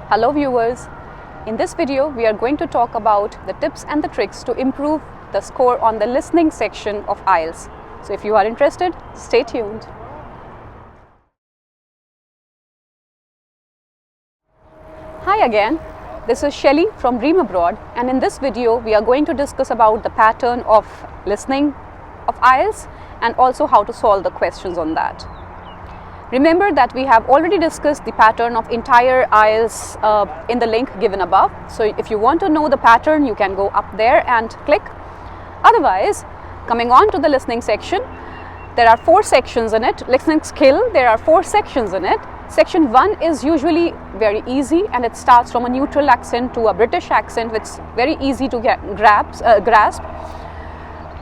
Hello viewers, in this video we are going to talk about the tips and the tricks to improve the score on the listening section of IELTS. So if you are interested, stay tuned. Hi again, this is Shailly from Dream Abroad, and in this video we are going to discuss about the pattern of listening of IELTS and also how to solve the questions on that. Remember that we have already discussed the pattern of entire IELTS in the link given above. So if you want to know the pattern, you can go up there and click. Otherwise, coming on to the listening section, there are 4 sections in it. Listening skill, there are 4 sections in it. Section 1 is usually very easy, and it starts from a neutral accent to a British accent, which is very easy to grasp.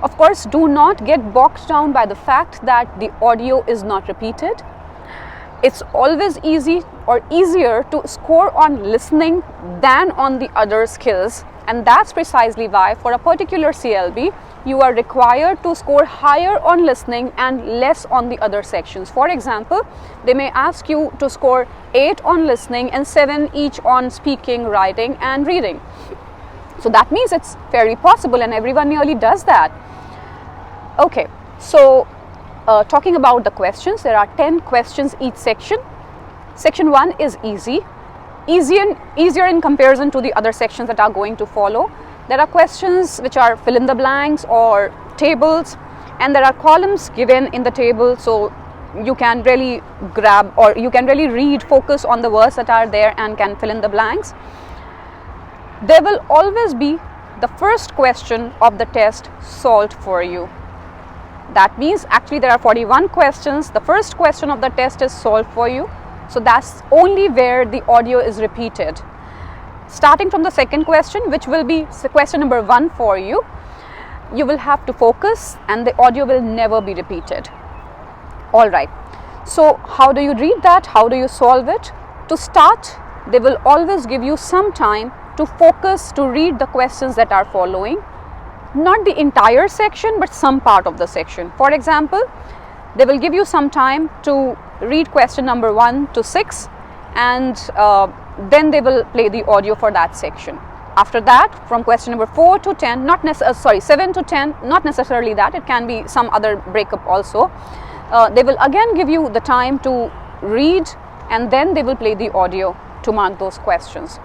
Of course, do not get bogged down by the fact that the audio is not repeated. It's always easy or easier to score on listening than on the other skills, and that's precisely why for a particular CLB you are required to score higher on listening and less on the other sections. For example, they may ask you to score 8 on listening and 7 each on speaking, writing and reading. So that means it's very possible, and everyone nearly does that. Okay, so talking about the questions, there are 10 questions each section. Section 1 is easier in comparison to the other sections that are going to follow. There are questions which are fill in the blanks or tables, and there are columns given in the table, so you can really grab or you can really read, focus on the words that are there and can fill in the blanks. There will always be the first question of the test solved for you. That means actually there are 41 questions. The first question of the test is solved for you. So that's only where the audio is repeated. Starting from the second question, which will be question number 1 for you, you will have to focus and the audio will never be repeated. Alright, so how do you read that? How do you solve it? To start, they will always give you some time to focus to read the questions that are following. Not the entire section, but some part of the section. For example, they will give you some time to read question number 1 to 6, and then they will play the audio for that section. After that, from question number 4 to 10, 7 to 10, not necessarily that, it can be some other breakup also. They will again give you the time to read, and then they will play the audio to mark those questions.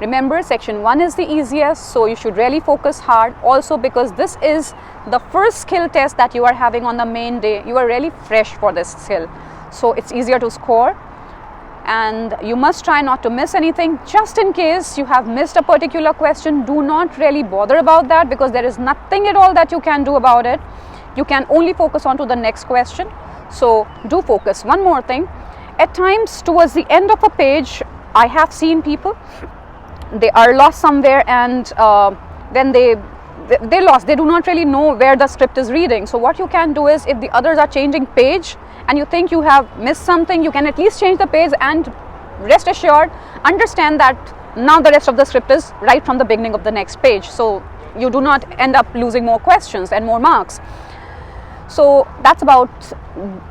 Remember, section 1 is the easiest, so you should really focus hard. Also, because this is the first skill test that you are having on the main day, you are really fresh for this skill, so it's easier to score. And you must try not to miss anything. Just in case you have missed a particular question, do not really bother about that, because there is nothing at all that you can do about it. You can only focus on to the next question. So do focus. One more thing, at times towards the end of a page, I have seen people, they are lost somewhere, and then they lost. They do not really know where the script is reading. So what you can do is, if the others are changing page and you think you have missed something, you can at least change the page and rest assured, understand that now the rest of the script is right from the beginning of the next page. So you do not end up losing more questions and more marks. So that's about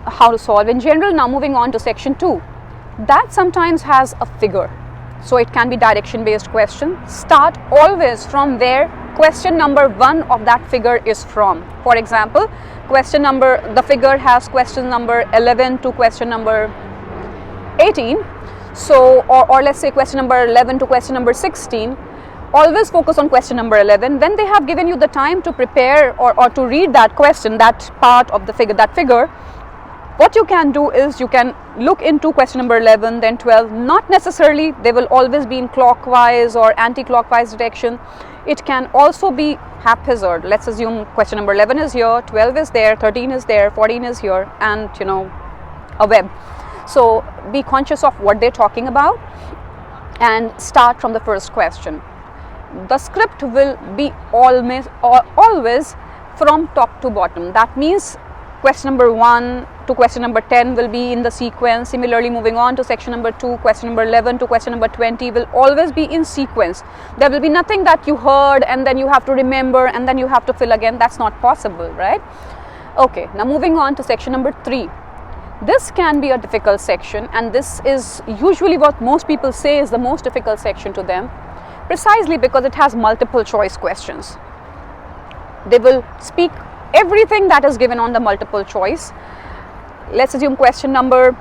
how to solve in general. Now moving on to section 2. That sometimes has a figure. So it can be direction based question. Start always from where question number 1 of that figure is from. For example, the figure has question number 11 to question number 18. So, or let's say question number 11 to question number 16. Always focus on question number 11. When they have given you the time to prepare or to read that question, that part of the figure, that figure, what you can do is you can look into question number 11, then 12. Not necessarily they will always be in clockwise or anti-clockwise direction. It can also be haphazard. Let's assume question number 11 is here, 12 is there, 13 is there, 14 is here, and a web. So be conscious of what they're talking about and start from the first question. The script will be always from top to bottom. That means question number 1 to question number 10 will be in the sequence. Similarly, moving on to section number 2, question number 11 to question number 20 will always be in sequence. There will be nothing that you heard and then you have to remember and then you have to fill again. That's not possible, right? Okay, now moving on to section number 3. This can be a difficult section, and this is usually what most people say is the most difficult section to them, precisely because it has multiple choice questions. They will speak everything that is given on the multiple choice. Let's assume question number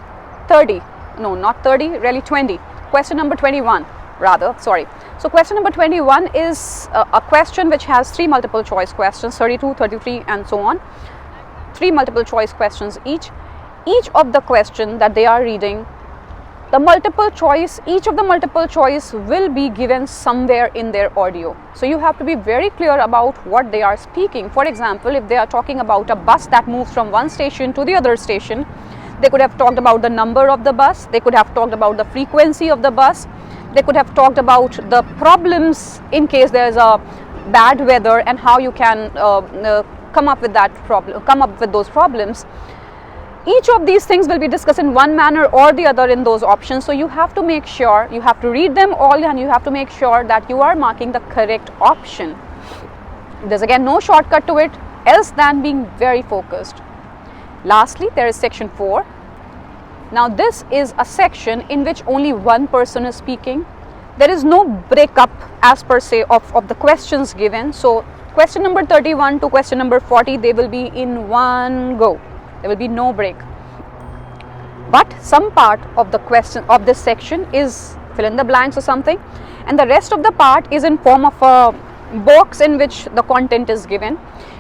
30, no, not 30, really 20, question number 21 rather, sorry. So question number 21 is a question which has 3 multiple choice questions, 32, 33 and so on, 3 multiple choice questions each. Each of the question that they are reading, the multiple choice, each of the multiple choice will be given somewhere in their audio. So you have to be very clear about what they are speaking. For example, if they are talking about a bus that moves from one station to the other station, they could have talked about the number of the bus, they could have talked about the frequency of the bus, they could have talked about the problems in case there is a bad weather and how you can come up with that problem, come up with those problems. Each of these things will be discussed in one manner or the other in those options. So you have to make sure, you have to read them all, and you have to make sure that you are marking the correct option. There's again no shortcut to it else than being very focused. Lastly, there is section 4. Now this is a section in which only one person is speaking. There is no breakup as per se of the questions given. So question number 31 to question number 40, they will be in one go. There will be no break. But some part of the question of this section is fill in the blanks or something, and the rest of the part is in form of a box in which the content is given.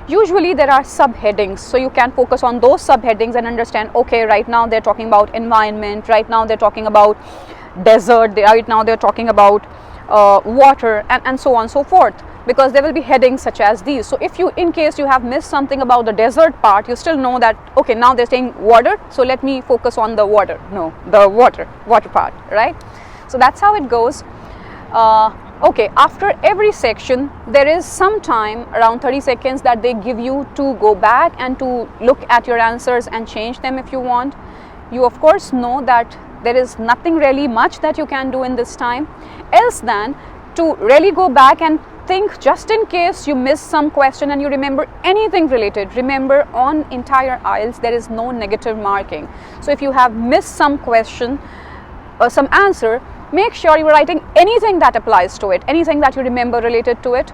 Usually there are subheadings, so you can focus on those subheadings and understand, okay, right now they're talking about environment, right now they're talking about desert, right now they're talking about water, and so on and so forth, because there will be headings such as these. So if you, in case you have missed something about the desert part, you still know that, okay, now they're saying water, so let me focus on the water, no, the water part, right? So that's how it goes. Okay, after every section there is some time, around 30 seconds, that they give you to go back and to look at your answers and change them if you want. You of course know that there is nothing really much that you can do in this time else than to really go back and think, just in case you miss some question and you remember anything related. Remember, on entire IELTS there is no negative marking. So if you have missed some question or some answer, make sure you are writing anything that applies to it, anything that you remember related to it,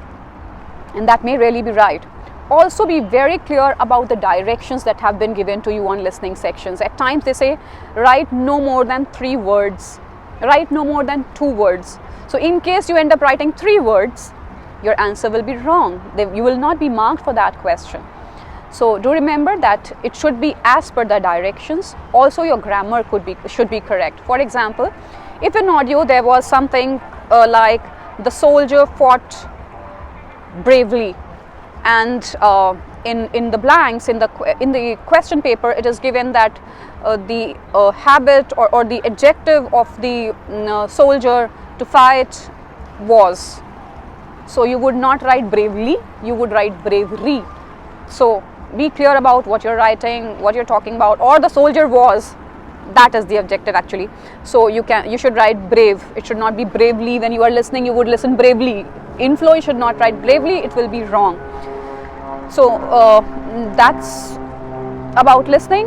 and that may really be right. Also be very clear about the directions that have been given to you on listening sections. At times they say write no more than 3 words, write no more than 2 words. So in case you end up writing 3 words, your answer will be wrong. You will not be marked for that question. So do remember that it should be as per the directions. Also your grammar should be correct. For example, if in audio there was something like the soldier fought bravely, and in the blanks in the question paper it is given that the habit or the adjective of the soldier to fight was, so you would not write bravely, you would write bravery. So be clear about what you're writing, what you're talking about. Or the soldier was, that is the objective actually. So you should write brave. It should not be bravely. When you are listening, you would listen bravely. In flow, you should not write bravely, it will be wrong. So that's about listening.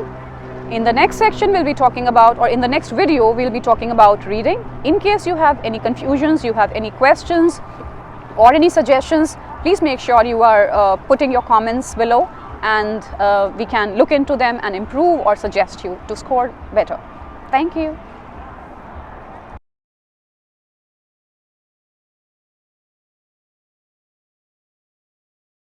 In the next section we'll be talking about, or in the next video we'll be talking about reading. In case you have any confusions, you have any questions or any suggestions, please make sure you are putting your comments below, and we can look into them and improve or suggest you to score better. Thank you.